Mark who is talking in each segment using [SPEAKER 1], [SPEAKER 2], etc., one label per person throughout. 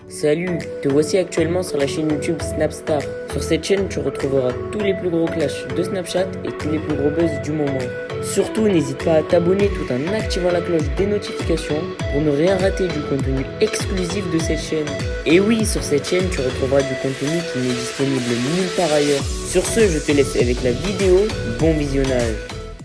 [SPEAKER 1] Salut, te voici actuellement sur la chaîne YouTube Snapstar. Sur cette chaîne, tu retrouveras tous les plus gros clashs de Snapchat et tous les plus gros buzz du moment. Surtout, n'hésite pas à t'abonner tout en activant la cloche des notifications pour ne rien rater du contenu exclusif de cette chaîne. Et oui, sur cette chaîne, tu retrouveras du contenu qui n'est disponible nulle part ailleurs. Sur ce, je te laisse avec la vidéo. Bon visionnage.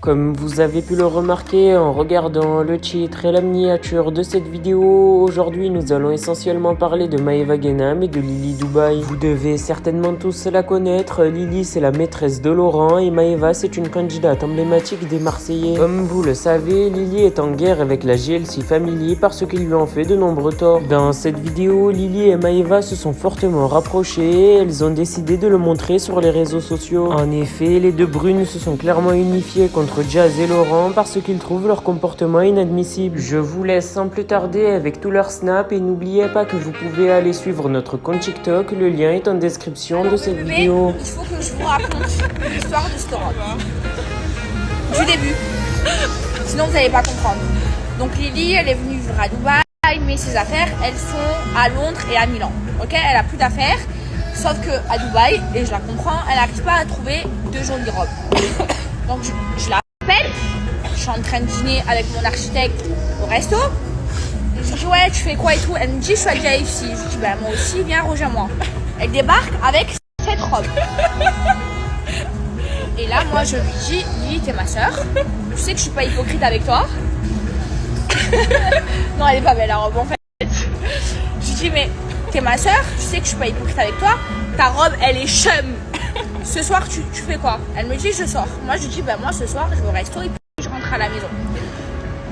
[SPEAKER 1] Comme vous avez pu le remarquer en regardant le titre et la miniature de cette vidéo, aujourd'hui nous allons essentiellement parler de Maeva Genam et de Lily Dubaï. Vous devez certainement tous la connaître, Lily c'est la maîtresse de Laurent et Maeva c'est une candidate emblématique des Marseillais. Comme vous le savez, Lily est en guerre avec la GLC Family parce qu'ils lui ont fait de nombreux torts. Dans cette vidéo, Lily et Maeva se sont fortement rapprochées et elles ont décidé de le montrer sur les réseaux sociaux. En effet, les deux brunes se sont clairement unifiées contre Jazz et Laurent parce qu'ils trouvent leur comportement inadmissible. Je vous laisse sans plus tarder avec tous leurs snaps et n'oubliez pas que vous pouvez aller suivre notre compte TikTok, le lien est en description de cette vidéo.
[SPEAKER 2] Il faut que je vous raconte l'histoire de cette robe. Du début. Sinon vous n'allez pas comprendre. Donc Lily, elle est venue vivre à Dubaï, mais ses affaires, elles sont à Londres et à Milan. Ok, elle a plus d'affaires. Sauf que à Dubaï, et je la comprends, elle n'arrive pas à trouver de jolies robes. Donc je l'appelle, je suis en train de dîner avec mon architecte au resto. Et je dis ouais, tu fais quoi et tout. Elle me dit je suis à JFC. Je dis bah moi aussi, viens rejoins-moi. Elle débarque avec cette robe. Et là moi je lui dis Lily, t'es ma soeur. Tu sais que je suis pas hypocrite avec toi. Non, elle est pas belle la robe en fait. Je lui dis mais t'es ma soeur, tu sais que je suis pas hypocrite avec toi. Ta robe elle est chum. Ce soir, tu fais quoi? Elle me dit, je sors. Moi, je lui dis, bah, moi, ce soir, je vais au resto et puis je rentre à la maison.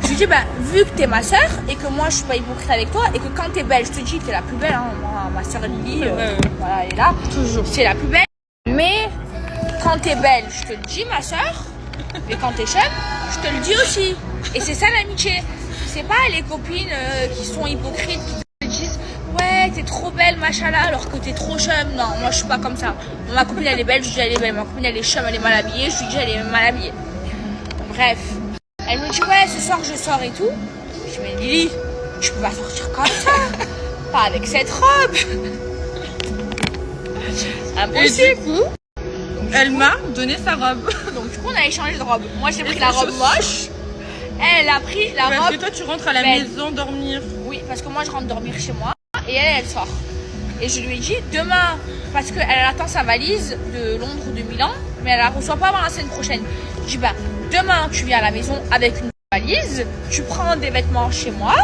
[SPEAKER 2] Je lui dis, bah, vu que t'es ma soeur et que moi, je suis pas hypocrite avec toi et que quand t'es belle, je te dis, t'es la plus belle, hein. Moi, ma soeur Lily, voilà, elle est là. Toujours. C'est la plus belle. Mais quand t'es belle, je te le dis, ma soeur. Et quand t'es chum, je te le dis aussi. Et c'est ça l'amitié. C'est pas les copines qui sont hypocrites, qui te disent, ouais, t'es trop belle, machallah, alors que t'es trop chum. Non, moi je suis pas comme ça. Ma copine elle est belle, je dis elle est belle. Ma copine elle est chum, elle est mal habillée, je lui dis elle est mal habillée. Bref, elle me dit ouais, ce soir je sors et tout. Je dis mais Lily, tu peux pas sortir comme ça. Pas avec cette robe. Impossible.
[SPEAKER 3] Et du coup, elle m'a donné sa robe.
[SPEAKER 2] Donc du coup on a échangé de robe. Moi j'ai pris la robe moche. Elle a pris la robe.
[SPEAKER 3] Parce que toi tu rentres à la maison dormir.
[SPEAKER 2] Oui, parce que moi je rentre dormir chez moi. Et elle sort. Et je lui ai dit demain, parce qu'elle attend sa valise de Londres ou de Milan, mais elle la reçoit pas avant la semaine prochaine. Je dis bah demain tu viens à la maison avec une valise, tu prends des vêtements chez moi,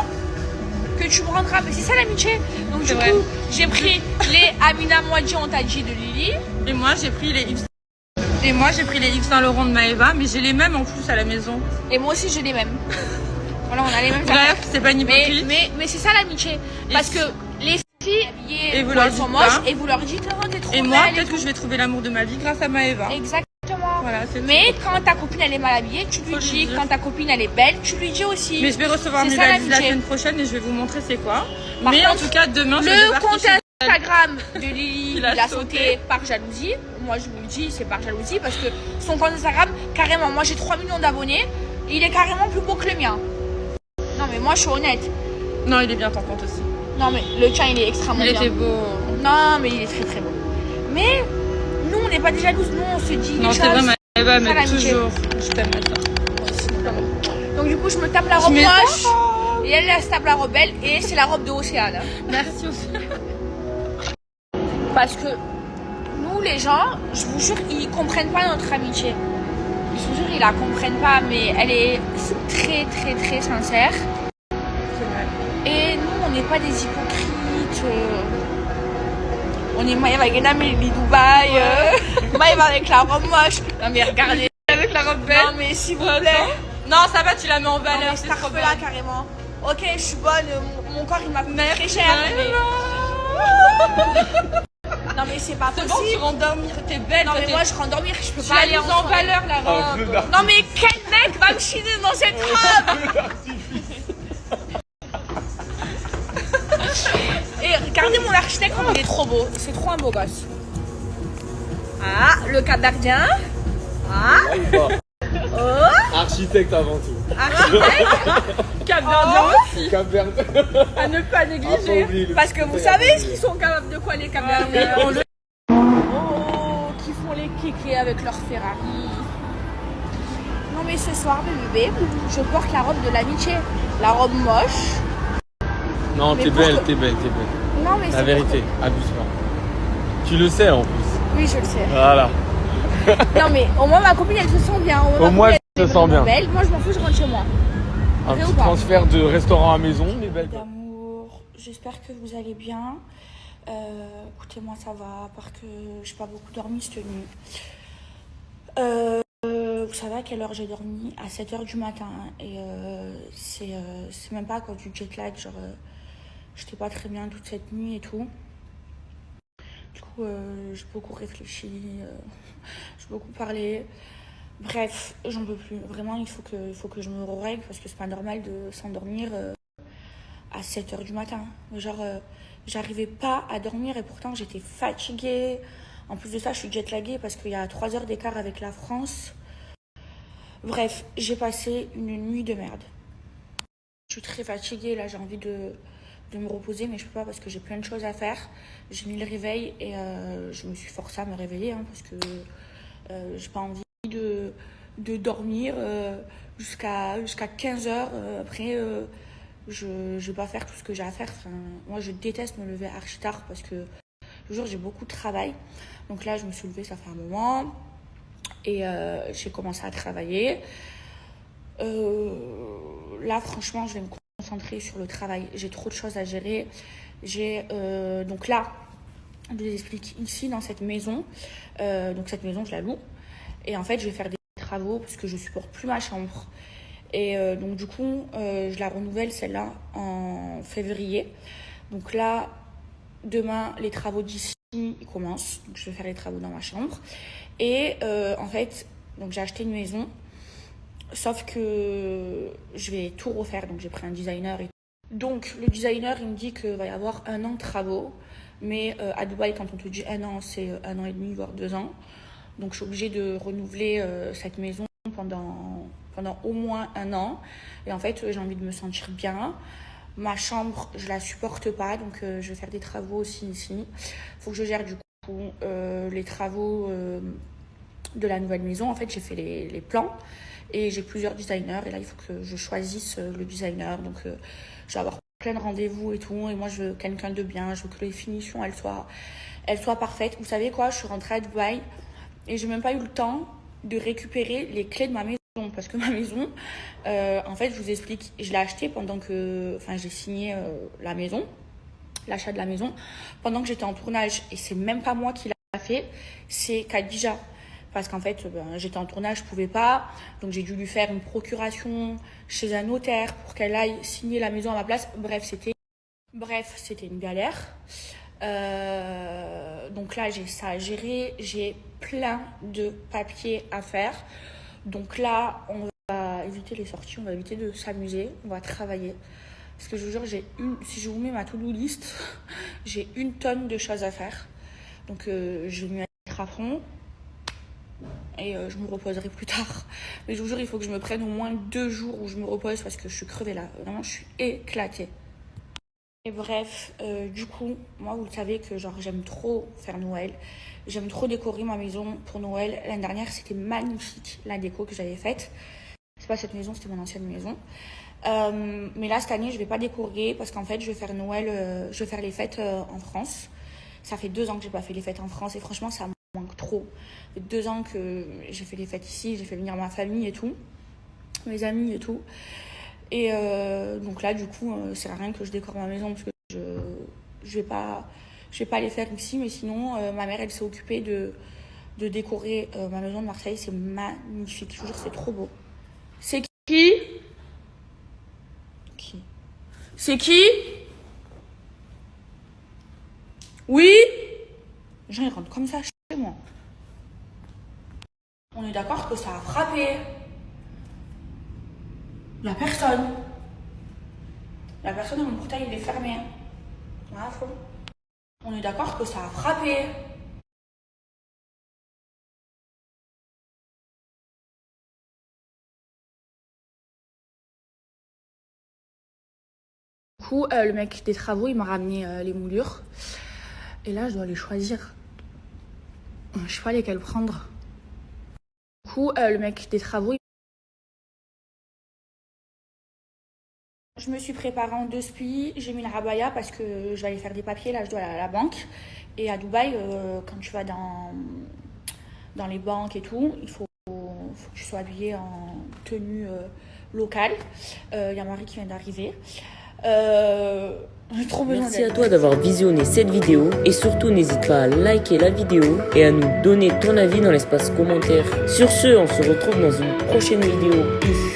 [SPEAKER 2] que tu me rendras. Mais c'est ça l'amitié. Donc du coup j'ai pris les Amina Mouadji on t'a dit de Lily.
[SPEAKER 3] Et moi j'ai pris les Yves Saint Laurent de Maeva, mais j'ai les mêmes en plus à la maison.
[SPEAKER 2] Et moi aussi j'ai les mêmes. Voilà, on a les mêmes.
[SPEAKER 3] Bref, c'est pas une hypocrite.
[SPEAKER 2] Mais c'est ça l'amitié. Parce que les filles habillées,
[SPEAKER 3] et vous leur dites
[SPEAKER 2] sont moches et vous leur dites non, t'es trop belle.
[SPEAKER 3] Et moi, peut-être que je vais trouver l'amour de ma vie grâce à Maeva.
[SPEAKER 2] Exactement.
[SPEAKER 3] Voilà,
[SPEAKER 2] mais quand ta copine elle est mal habillée, tu lui dis. Quand ta copine elle est belle, tu lui dis aussi.
[SPEAKER 3] Mais je vais recevoir mes valises la semaine prochaine et je vais vous montrer c'est quoi. Mais en tout cas, demain, je vais
[SPEAKER 2] le compte Instagram de Lily, il a sauté par jalousie. Moi, je vous le dis, c'est par jalousie parce que son compte Instagram, carrément, moi j'ai 3 millions d'abonnés, il est carrément plus beau que le mien. Non, mais moi je suis honnête.
[SPEAKER 3] Non, il est bien ton compte aussi.
[SPEAKER 2] Non, mais le tien il est extrêmement bien.
[SPEAKER 3] Il était beau.
[SPEAKER 2] Non, mais il est très très beau. Mais nous, on n'est pas des jalouses, nous on se dit.
[SPEAKER 3] Non, c'est vrai, Maeva, mais toujours. Je t'aime ça.
[SPEAKER 2] Donc, du coup, je me tape la robe moche et elle se tape la robe belle et c'est la robe de Océane.
[SPEAKER 3] Merci aussi.
[SPEAKER 2] Parce que nous, les gens, je vous jure, ils comprennent pas notre amitié. Je vous jure, ils la comprennent pas, mais elle est très très très sincère. Et nous, on n'est pas des hypocrites. On est Maeva Genam et Lily Dubaï. Maeva avec la robe moche. Non mais regardez.
[SPEAKER 3] Avec la robe belle.
[SPEAKER 2] Non mais s'il vous plaît.
[SPEAKER 3] Non, ça va, tu la mets en valeur.
[SPEAKER 2] C'est trop belle là carrément. Ok, je suis bonne. Mon corps il m'a coûté très cher. Non mais c'est pas possible.
[SPEAKER 3] C'est bon, tu rentres dormir, t'es belle.
[SPEAKER 2] Non mais moi je rentre dormir, je peux
[SPEAKER 3] tu
[SPEAKER 2] pas aller
[SPEAKER 3] en valeur la robe.
[SPEAKER 2] Non mais quel mec va me chiner dans cette robe? Et regardez mon architecte, il est trop beau. C'est trop un beau gosse. Ah, le cap gardien. Ah. Oh.
[SPEAKER 4] Architecte avant tout.
[SPEAKER 3] Architecte, Cap-Verdien aussi.
[SPEAKER 4] Cap-Vert.
[SPEAKER 3] À ne pas
[SPEAKER 4] Ah, pas
[SPEAKER 3] négliger.
[SPEAKER 4] oublier le
[SPEAKER 2] Parce que
[SPEAKER 4] petit
[SPEAKER 2] vous
[SPEAKER 4] frère,
[SPEAKER 2] savez
[SPEAKER 4] pas
[SPEAKER 2] ce qu'ils
[SPEAKER 4] oublier.
[SPEAKER 2] sont capables de quoi les
[SPEAKER 3] Mais
[SPEAKER 2] Cap-Verdiens.
[SPEAKER 3] on le-
[SPEAKER 2] Oh, qui font les kékés avec leur Ferrari. Non mais ce soir, bébé, je porte la robe de l'amitié. La robe moche.
[SPEAKER 4] Non,
[SPEAKER 2] Mais
[SPEAKER 4] t'es
[SPEAKER 2] pourquoi-
[SPEAKER 4] belle, t'es belle, t'es belle.
[SPEAKER 2] Non mais
[SPEAKER 4] La
[SPEAKER 2] c'est
[SPEAKER 4] vérité, abuse pas. Tu le sais en plus.
[SPEAKER 2] pour- Oui, je le sais.
[SPEAKER 4] Voilà.
[SPEAKER 2] Non mais au moins ma copine elle se sent bien.
[SPEAKER 4] Au moins,
[SPEAKER 2] elle
[SPEAKER 4] elle
[SPEAKER 2] est
[SPEAKER 4] se sent
[SPEAKER 2] vraiment
[SPEAKER 4] bien.
[SPEAKER 2] Belle. Moi je m'en fous, je rentre chez moi.
[SPEAKER 4] Un
[SPEAKER 2] Vrai ou
[SPEAKER 4] petit
[SPEAKER 2] pas
[SPEAKER 4] transfert de restaurant à maison, mais belle.
[SPEAKER 2] D'amour, j'espère que vous allez bien. Écoutez, moi ça va, à part que j'ai pas beaucoup dormi cette nuit. Vous savez à quelle heure j'ai dormi? À 7h du matin. Et c'est même pas à cause du jet lag, genre j'étais pas très bien toute cette nuit et tout. Du coup, j'ai beaucoup réfléchi, j'ai beaucoup parlé. Bref, j'en peux plus. Vraiment, il faut que je me règle parce que c'est pas normal de s'endormir à 7h du matin. Genre, j'arrivais pas à dormir et pourtant j'étais fatiguée. En plus de ça, je suis jet laguée parce qu'il y a 3 heures d'écart avec la France. Bref, j'ai passé une nuit de merde. Je suis très fatiguée, là j'ai envie de me reposer, mais je peux pas parce que j'ai plein de choses à faire. J'ai mis le réveil et je me suis forcée à me réveiller hein, parce que j'ai pas envie de dormir jusqu'à 15h. Après, je vais pas faire tout ce que j'ai à faire. Enfin, moi, je déteste me lever archi tard parce que toujours j'ai beaucoup de travail. Donc là, je me suis levée, ça fait un moment. Et j'ai commencé à travailler. Là, franchement, je vais me concentrer sur le travail. J'ai trop de choses à gérer. Donc là, je vous explique ici dans cette maison. Donc cette maison, je la loue. Et en fait, je vais faire des travaux parce que je supporte plus ma chambre. Et donc du coup, je la renouvelle celle-là en février. Donc là, demain, les travaux d'ici ils commencent. Donc je vais faire les travaux dans ma chambre. Et en fait, donc j'ai acheté une maison. Sauf que je vais tout refaire. Donc j'ai pris un designer. Donc le designer, il me dit qu'il va y avoir 1 an de travaux. Mais à Dubaï, quand on te dit 1 an, c'est 1 an et demi, voire 2 ans. Donc je suis obligée de renouveler cette maison pendant au moins 1 an. Et en fait, j'ai envie de me sentir bien. Ma chambre, je la supporte pas. Donc je vais faire des travaux aussi ici. Il faut que je gère du coup les travaux de la nouvelle maison. En fait, j'ai fait les plans. Et j'ai plusieurs designers. Et là, il faut que je choisisse le designer. Donc je vais avoir plein de rendez-vous et tout. Et moi, je veux quelqu'un de bien. Je veux que les finitions, elles soient parfaites. Vous savez quoi? Je suis rentrée à Dubaï. Et j'ai même pas eu le temps de récupérer les clés de ma maison. Parce que ma maison, en fait, je vous explique, je l'ai achetée pendant que... Enfin, j'ai signé la maison, l'achat de la maison, pendant que j'étais en tournage. Et c'est même pas moi qui l'a fait, c'est Khadija. Parce qu'en fait, j'étais en tournage, je pouvais pas. Donc j'ai dû lui faire une procuration chez un notaire pour qu'elle aille signer la maison à ma place. Bref, c'était une galère. Donc là, j'ai ça à gérer. J'ai plein de papiers à faire. Donc là, on va éviter les sorties, on va éviter de s'amuser, on va travailler. Parce que je vous jure, si je vous mets ma to-do list, j'ai 1 tonne de choses à faire. Donc je vais m'y mettre à fond. Et je me reposerai plus tard. Mais je vous jure, il faut que je me prenne au moins 2 jours où je me repose parce que je suis crevée là. Vraiment, je suis éclatée. Et bref, du coup, moi, vous le savez que genre j'aime trop faire Noël. J'aime trop décorer ma maison pour Noël. L'année dernière, c'était magnifique, la déco que j'avais faite. C'est pas cette maison, c'était mon ancienne maison. Mais là, cette année, je vais pas décorer parce qu'en fait, je vais faire Noël, je vais faire les fêtes en France. Ça fait 2 ans que j'ai pas fait les fêtes en France et franchement, ça me manque trop. Ça fait 2 ans que j'ai fait les fêtes ici, j'ai fait venir ma famille et tout, mes amis et tout. Et donc là, du coup, c'est rien que je décore ma maison parce que je vais pas les faire ici. Mais sinon, ma mère, elle s'est occupée de décorer ma maison de Marseille. C'est magnifique. Je vous jure, c'est trop beau. C'est qui? C'est qui? Oui? Les gens, ils rentrent comme ça chez moi. On est d'accord que ça a frappé. La personne. La personne dans mon portail, il est fermé. Voilà, faux. On est d'accord que ça a frappé. coup, le mec des travaux, il m'a ramené les moulures. Et là, je dois les choisir. Je sais pas lesquelles prendre. Du coup, le mec des travaux... Je me suis préparée en 2 spies, j'ai mis une rabaya parce que je vais aller faire des papiers, là je dois aller à la banque. Et à Dubaï, quand tu vas dans les banques et tout, il faut que tu sois habillée en tenue locale. Il y a Marie qui vient d'arriver. J'ai trop besoin
[SPEAKER 1] Merci à toi d'avoir visionné cette vidéo et surtout n'hésite pas à liker la vidéo et à nous donner ton avis dans l'espace commentaire. Sur ce, on se retrouve dans une prochaine vidéo. Peace.